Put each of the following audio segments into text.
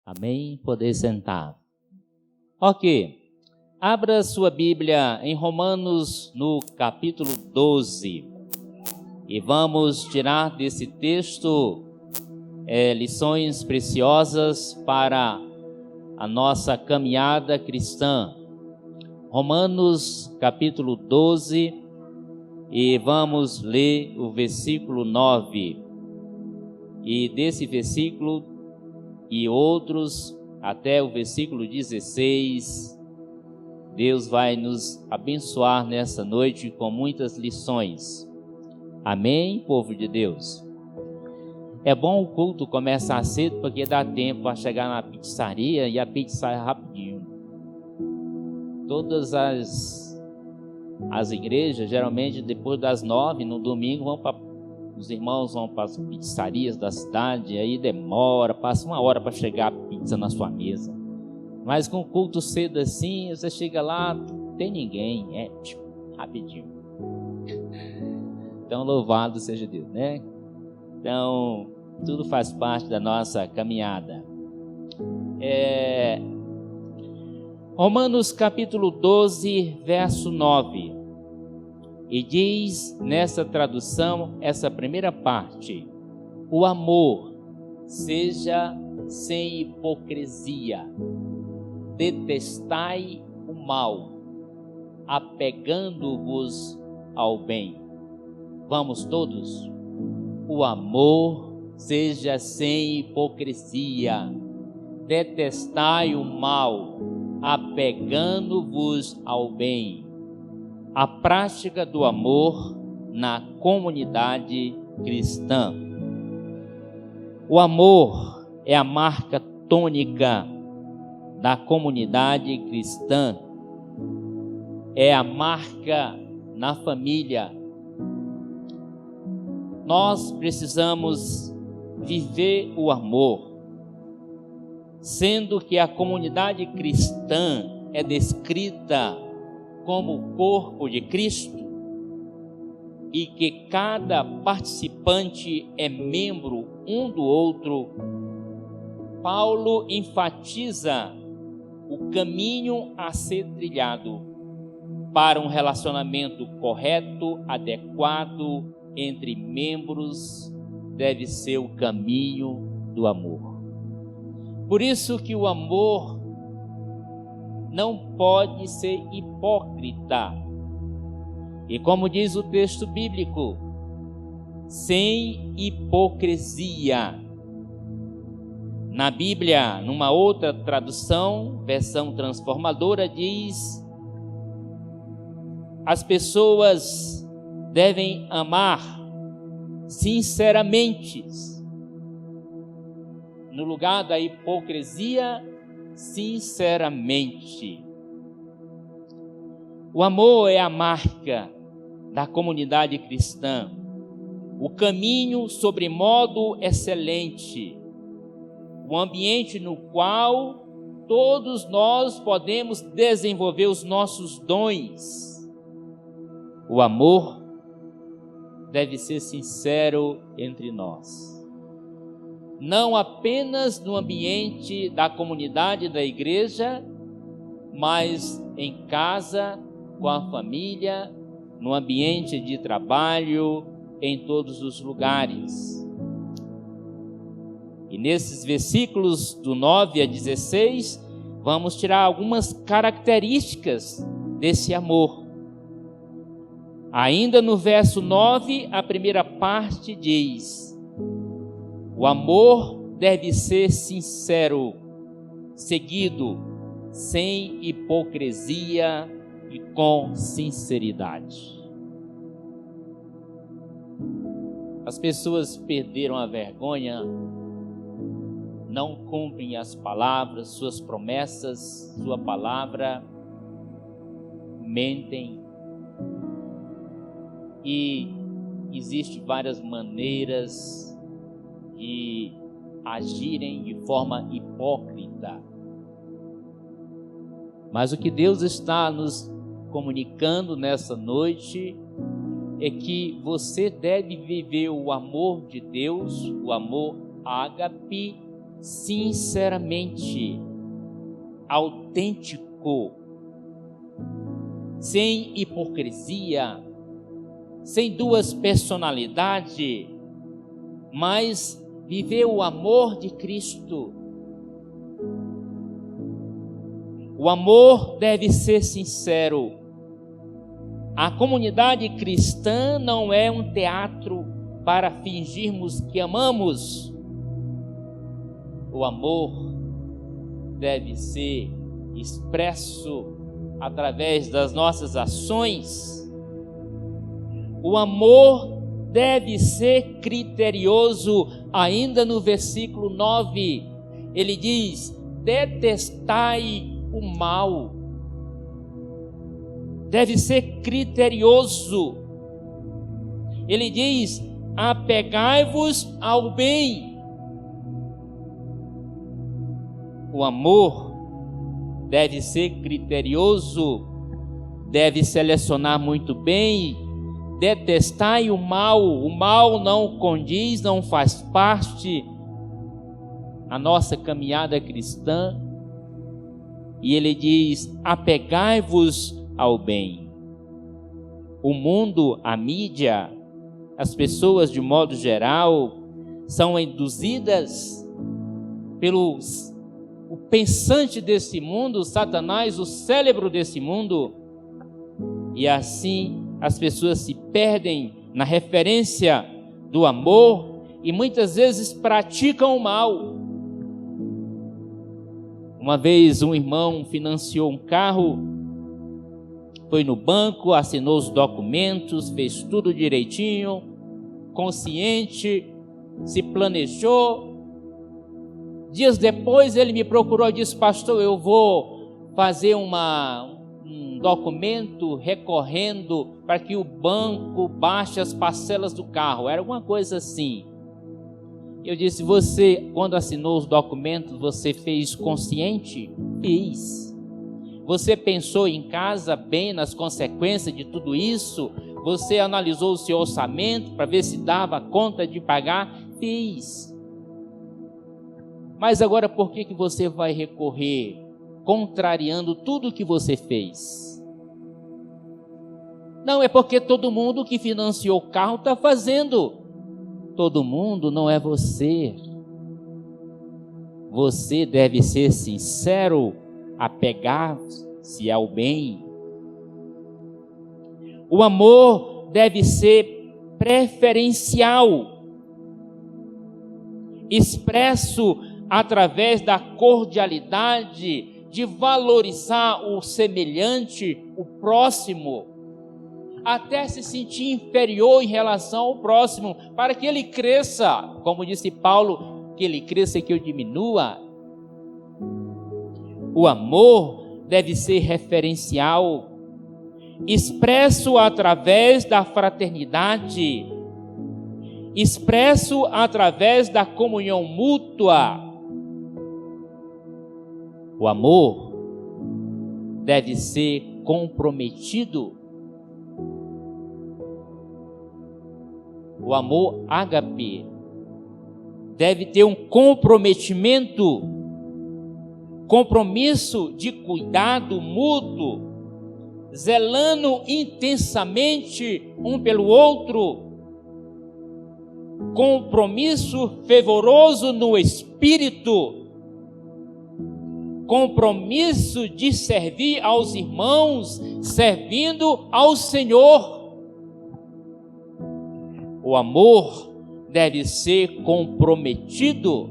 Amém? Poder sentar. Ok. Abra sua Bíblia em Romanos, no capítulo 12. E vamos tirar desse texto lições preciosas para a nossa caminhada cristã. Romanos, capítulo 12, e vamos ler o versículo 9. E desse versículo e outros até o versículo 16, Deus vai nos abençoar nessa noite com muitas lições. Amém, povo de Deus? É bom o culto começar cedo, porque dá tempo para chegar na pizzaria e a pizza sai rapidinho. Todas as igrejas, geralmente depois das 9, no domingo, os irmãos vão para as pizzarias da cidade, aí demora, passa 1 hora para chegar a pizza na sua mesa. Mas com o culto cedo assim, você chega lá, não tem ninguém, rapidinho. Então, louvado seja Deus, né? Então, tudo faz parte da nossa caminhada. Romanos capítulo 12, verso 9. E diz nessa tradução, essa primeira parte: o amor seja sem hipocrisia, detestai o mal, apegando-vos ao bem. Vamos todos? O amor seja sem hipocrisia, detestai o mal, apegando-vos ao bem. A prática do amor na comunidade cristã. O amor é a marca tônica da comunidade cristã, é a marca na família. Nós precisamos viver o amor, sendo que a comunidade cristã é descrita como o corpo de Cristo e que cada participante é membro um do outro. Paulo enfatiza o caminho a ser trilhado para um relacionamento correto, adequado entre membros, deve ser o caminho do amor. Por isso que o amor não pode ser hipócrita. E como diz o texto bíblico, sem hipocrisia. Na Bíblia, numa outra tradução, versão transformadora, diz: as pessoas devem amar sinceramente. No lugar da hipocrisia, sinceramente. O amor é a marca da comunidade cristã, o caminho sobremodo excelente, o ambiente no qual todos nós podemos desenvolver os nossos dons. O amor deve ser sincero entre nós. Não apenas no ambiente da comunidade da igreja, mas em casa, com a família, no ambiente de trabalho, em todos os lugares. E nesses versículos do 9 a 16, vamos tirar algumas características desse amor. Ainda no verso 9, a primeira parte diz: o amor deve ser sincero, seguido, sem hipocrisia e com sinceridade. As pessoas perderam a vergonha, não cumprem as palavras, suas promessas, sua palavra, mentem. E existem várias maneiras de agirem de forma hipócrita. Mas o que Deus está nos comunicando nessa noite é que você deve viver o amor de Deus, o amor ágape, sinceramente, autêntico, sem hipocrisia, sem duas personalidades, mas viver o amor de Cristo. O amor deve ser sincero. A comunidade cristã não é um teatro para fingirmos que amamos. O amor deve ser expresso através das nossas ações. O amor deve ser criterioso. Ainda no versículo 9, ele diz: detestai o mal. Deve ser criterioso. Ele diz: apegai-vos ao bem. O amor deve ser criterioso, deve selecionar muito bem. Detestai o mal não condiz, não faz parte da nossa caminhada cristã. E ele diz: apegai-vos ao bem. O mundo, a mídia, as pessoas de modo geral, são induzidas pelo o pensante desse mundo, Satanás, o cérebro desse mundo, e assim as pessoas se perdem na referência do amor e muitas vezes praticam o mal. Uma vez um irmão financiou um carro, foi no banco, assinou os documentos, fez tudo direitinho, consciente, se planejou. Dias depois ele me procurou e disse: pastor, eu vou fazer um documento recorrendo para que o banco baixe as parcelas do carro. Era alguma coisa assim. Eu disse: você, quando assinou os documentos, você fez consciente? Fiz. Você pensou em casa bem nas consequências de tudo isso? Você analisou o seu orçamento para ver se dava conta de pagar? Fiz. Mas agora por que você vai recorrer contrariando tudo o que você fez? Não, é porque todo mundo que financiou o carro está fazendo. Todo mundo não é você. Você deve ser sincero, apegar-se ao bem. O amor deve ser preferencial, expresso através da cordialidade, de valorizar o semelhante, o próximo, até se sentir inferior em relação ao próximo, para que ele cresça, como disse Paulo, que ele cresça e que eu diminua. O amor deve ser referencial, expresso através da fraternidade, expresso através da comunhão mútua. O amor deve ser comprometido. O amor ágape deve ter um compromisso de cuidado mútuo, zelando intensamente um pelo outro, compromisso fervoroso no espírito, compromisso de servir aos irmãos, servindo ao Senhor. O amor deve ser comprometido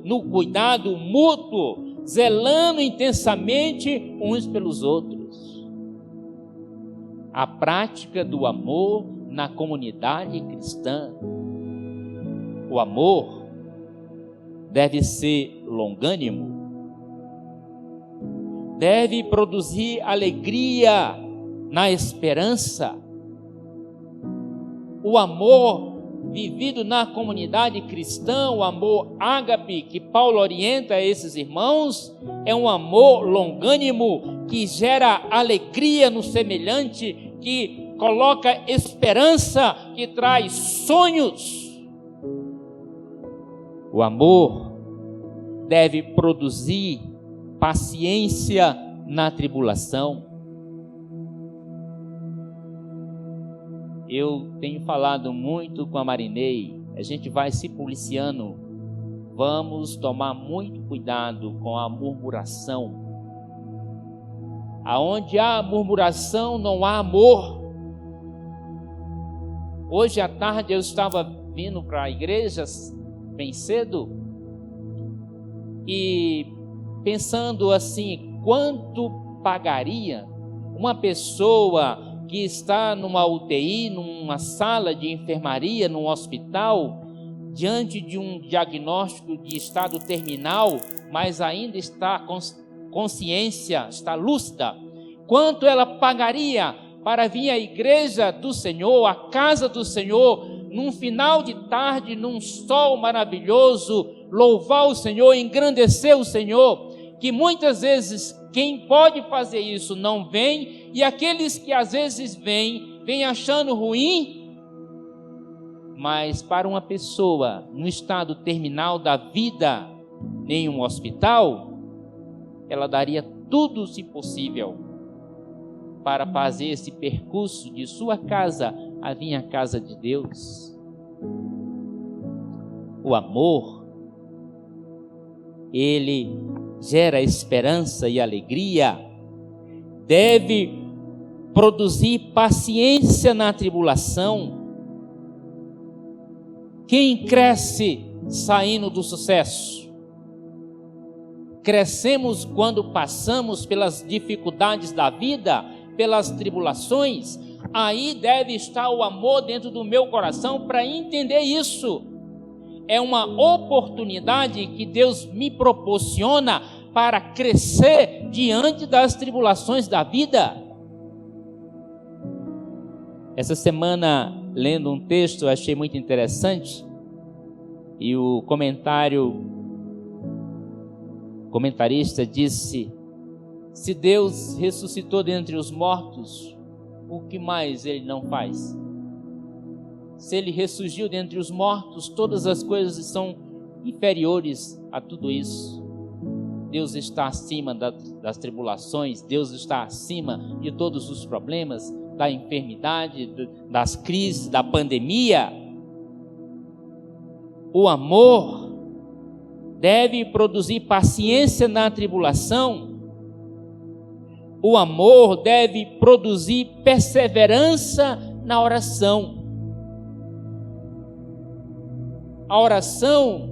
no cuidado mútuo, zelando intensamente uns pelos outros. A prática do amor na comunidade cristã. O amor deve ser longânimo, deve produzir alegria na esperança. O amor vivido na comunidade cristã, o amor ágape que Paulo orienta a esses irmãos, é um amor longânimo que gera alegria no semelhante, que coloca esperança, que traz sonhos. O amor deve produzir paciência na tribulação. Eu tenho falado muito com a Marinei, a gente vai se policiando, vamos tomar muito cuidado com a murmuração. Aonde há murmuração, não há amor. Hoje à tarde eu estava vindo para a igreja bem cedo e pensando assim, quanto pagaria uma pessoa que está numa UTI, numa sala de enfermaria, num hospital, diante de um diagnóstico de estado terminal, mas ainda está com consciência, está lúcida? Quanto ela pagaria para vir à igreja do Senhor, à casa do Senhor, num final de tarde, num sol maravilhoso, louvar o Senhor, engrandecer o Senhor? Que muitas vezes quem pode fazer isso não vem, e aqueles que às vezes vêm achando ruim. Mas para uma pessoa no estado terminal da vida, em um hospital, ela daria tudo, se possível, para fazer esse percurso de sua casa a vir à casa de Deus. O amor, ele gera esperança e alegria, deve produzir paciência na tribulação. Quem cresce saindo do sucesso? Crescemos quando passamos pelas dificuldades da vida, pelas tribulações. Aí deve estar o amor dentro do meu coração para entender isso. É uma oportunidade que Deus me proporciona para crescer diante das tribulações da vida. Essa semana, lendo um texto, eu achei muito interessante, e o comentarista disse: se Deus ressuscitou dentre os mortos, o que mais Ele não faz? Se Ele ressurgiu dentre os mortos, todas as coisas são inferiores a tudo isso. Deus está acima das tribulações, Deus está acima de todos os problemas, da enfermidade, das crises, da pandemia. O amor deve produzir paciência na tribulação. O amor deve produzir perseverança na oração. A oração,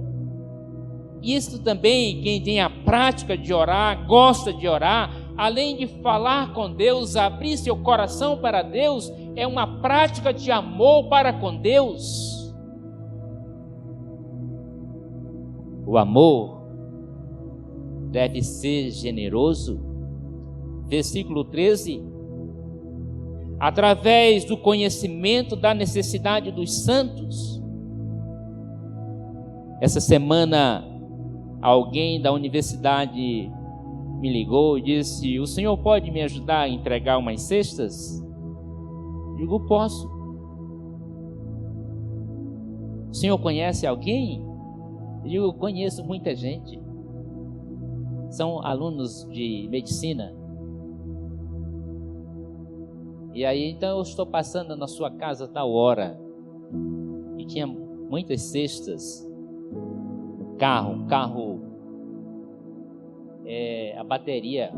isso também, quem tem a prática de orar, gosta de orar, além de falar com Deus, abrir seu coração para Deus, é uma prática de amor para com Deus. O amor deve ser generoso. Versículo 13: através do conhecimento da necessidade dos santos. Essa semana, alguém da universidade me ligou e disse: o senhor pode me ajudar a entregar umas cestas? Eu digo: posso. O senhor conhece alguém? Eu digo: conheço muita gente. São alunos de medicina. E aí, então, eu estou passando na sua casa a tal hora. E tinha muitas cestas. Carro, a bateria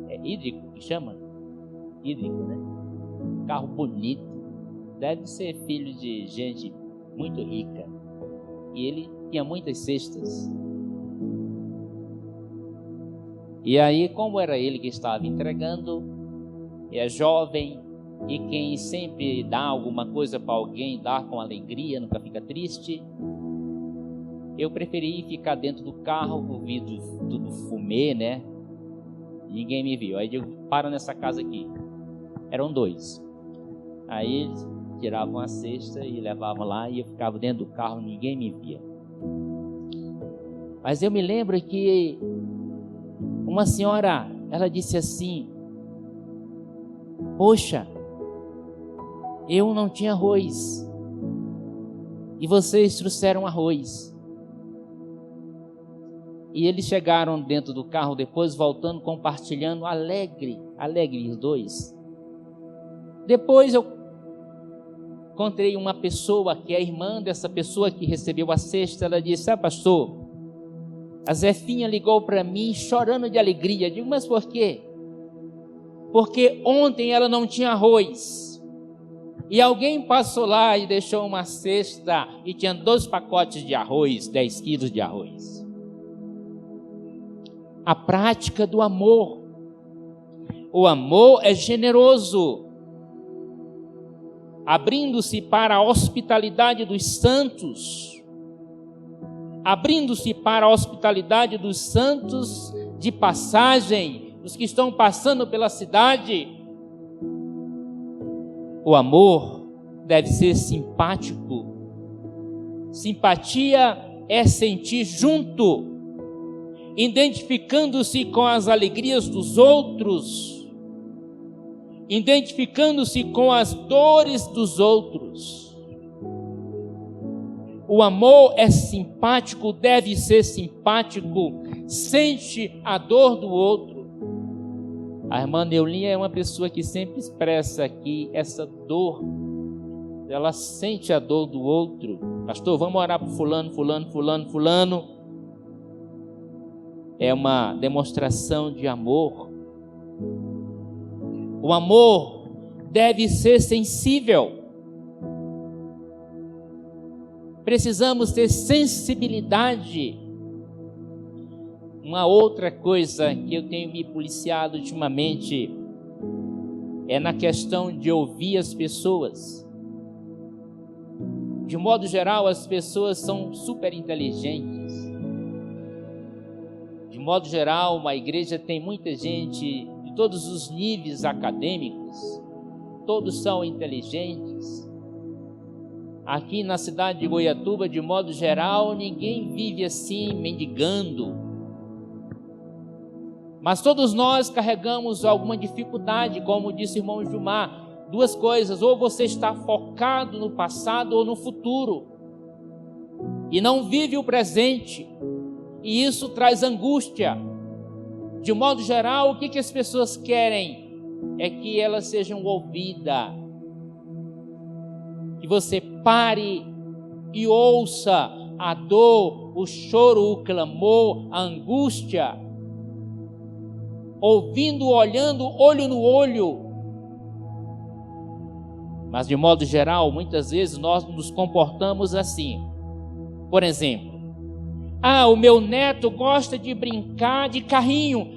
é hídrico que chama? Hídrico, né? Carro bonito. Deve ser filho de gente muito rica. E ele tinha muitas cestas. E aí, como era ele que estava entregando, é jovem, e quem sempre dá alguma coisa para alguém, dá com alegria, nunca fica triste. Eu preferi ficar dentro do carro, o vidro tudo fumê, né? Ninguém me viu. Aí eu digo: para nessa casa aqui. Eram dois. Aí eles tiravam a cesta e levavam lá, e eu ficava dentro do carro, ninguém me via. Mas eu me lembro que uma senhora, ela disse assim: poxa, eu não tinha arroz, e vocês trouxeram arroz. E eles chegaram dentro do carro depois, voltando, compartilhando, alegre os dois. Depois eu encontrei uma pessoa que é irmã dessa pessoa que recebeu a cesta. Ela disse: pastor, a Zefinha ligou para mim chorando de alegria. Eu digo: mas por quê? Porque ontem ela não tinha arroz. E alguém passou lá e deixou uma cesta e tinha 2 pacotes de arroz, 10 quilos de arroz. A prática do amor. O amor é generoso, abrindo-se para a hospitalidade dos santos, abrindo-se para a hospitalidade dos santos de passagem, os que estão passando pela cidade. O amor deve ser simpático. Simpatia é sentir junto, identificando-se com as alegrias dos outros, identificando-se com as dores dos outros. O amor é simpático, deve ser simpático, sente a dor do outro. A irmã Neulinha é uma pessoa que sempre expressa aqui essa dor. Ela sente a dor do outro. Pastor, vamos orar por fulano. É uma demonstração de amor. O amor deve ser sensível. Precisamos ter sensibilidade. Uma outra coisa que eu tenho me policiado ultimamente é na questão de ouvir as pessoas. De modo geral, as pessoas são super inteligentes. De modo geral, uma igreja tem muita gente de todos os níveis acadêmicos. Todos são inteligentes. Aqui na cidade de Goiatuba, de modo geral, ninguém vive assim, mendigando. Mas todos nós carregamos alguma dificuldade, como disse o irmão Gilmar. 2 coisas: ou você está focado no passado ou no futuro, e não vive o presente, e isso traz angústia. De modo geral, o que as pessoas querem é que elas sejam ouvidas, que você pare e ouça a dor, o choro, o clamor, a angústia, ouvindo, olhando, olho no olho. Mas de modo geral, muitas vezes nós nos comportamos assim. Por exemplo: o meu neto gosta de brincar de carrinho.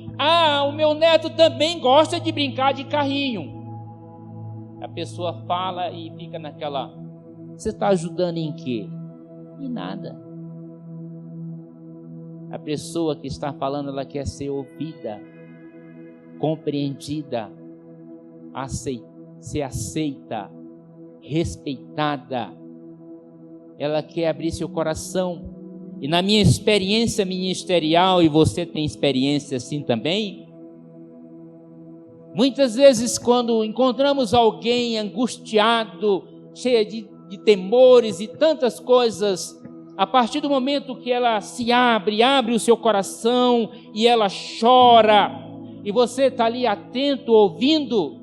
O meu neto também gosta de brincar de carrinho. A pessoa fala e fica naquela: você está ajudando em quê? Em nada. A pessoa que está falando, ela quer ser ouvida, compreendida, ser aceita, respeitada. Ela quer abrir seu coração. E na minha experiência ministerial, e você tem experiência assim também, muitas vezes quando encontramos alguém angustiado, cheia de temores e tantas coisas, a partir do momento que ela se abre o seu coração e ela chora, e você está ali atento, ouvindo,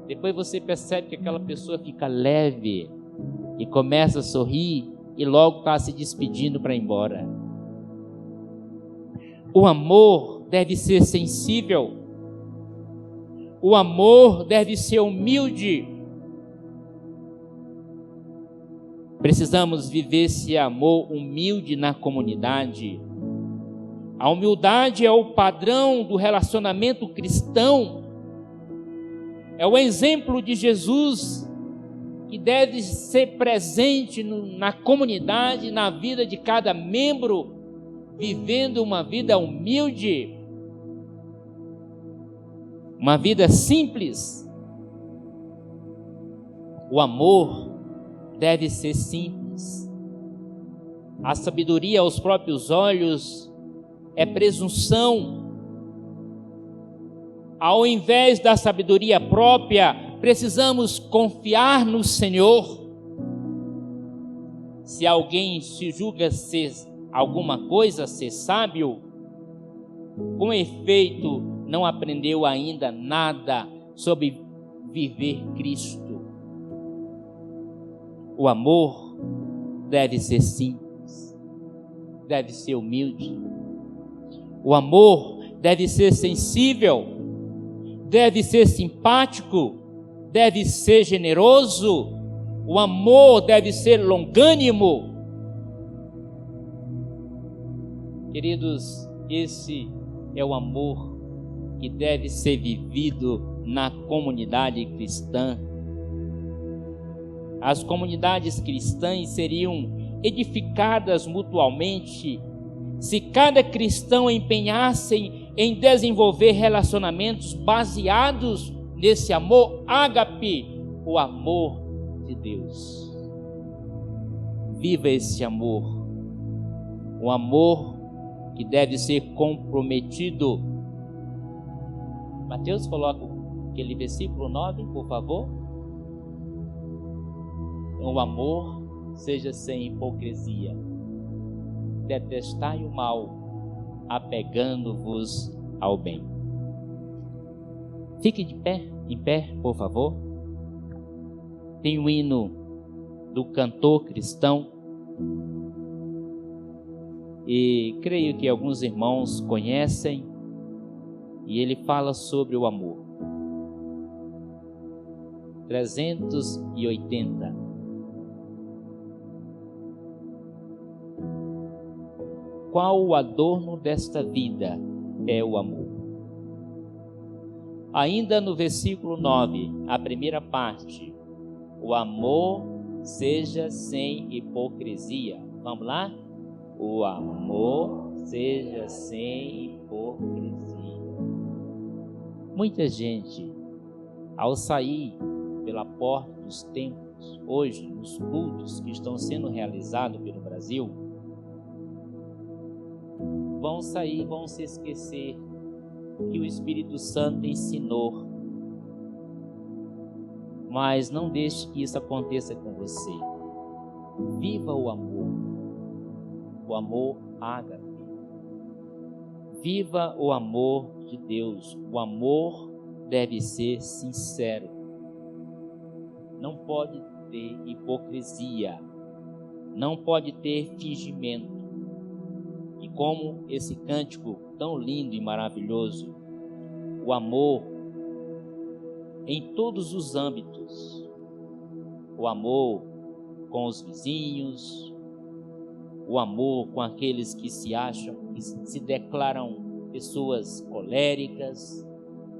depois você percebe que aquela pessoa fica leve e começa a sorrir e logo está se despedindo para ir embora. O amor deve ser sensível. O amor deve ser humilde. Precisamos viver esse amor humilde na comunidade. A humildade é o padrão do relacionamento cristão. É o exemplo de Jesus que deve ser presente na comunidade, na vida de cada membro, vivendo uma vida humilde, uma vida simples. O amor deve ser simples. A sabedoria aos próprios olhos é presunção. Ao invés da sabedoria própria, precisamos confiar no Senhor. Se alguém se julga ser alguma coisa ser sábio? Com efeito, não aprendeu ainda nada sobre viver Cristo. O amor deve ser simples, deve ser humilde. O amor deve ser sensível, deve ser simpático, deve ser generoso. O amor deve ser longânimo. Queridos, esse é o amor que deve ser vivido na comunidade cristã. As comunidades cristãs seriam edificadas mutuamente se cada cristão empenhasse em desenvolver relacionamentos baseados nesse amor ágape, o amor de Deus. Viva esse amor, o amor que deve ser comprometido. Mateus, coloca aquele versículo 9, por favor. O amor seja sem hipocrisia. Detestai o mal, apegando-vos ao bem. Fique de pé, em pé, por favor. Tem um hino do cantor cristão, e creio que alguns irmãos conhecem, e ele fala sobre o amor. 380. Qual o adorno desta vida é o amor? Ainda no versículo 9, a primeira parte, o amor seja sem hipocrisia. Vamos lá? O amor seja sem hipocrisia. Muita gente, ao sair pela porta dos templos, hoje, nos cultos que estão sendo realizados pelo Brasil, vão sair, vão se esquecer que o Espírito Santo ensinou. Mas não deixe que isso aconteça com você. Viva o amor ágape. Viva o amor de Deus. O amor deve ser sincero. Não pode ter hipocrisia. Não pode ter fingimento. E como esse cântico tão lindo e maravilhoso, o amor em todos os âmbitos, o amor com os vizinhos, o amor com aqueles que se acham, que se declaram pessoas coléricas.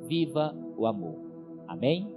Viva o amor. Amém?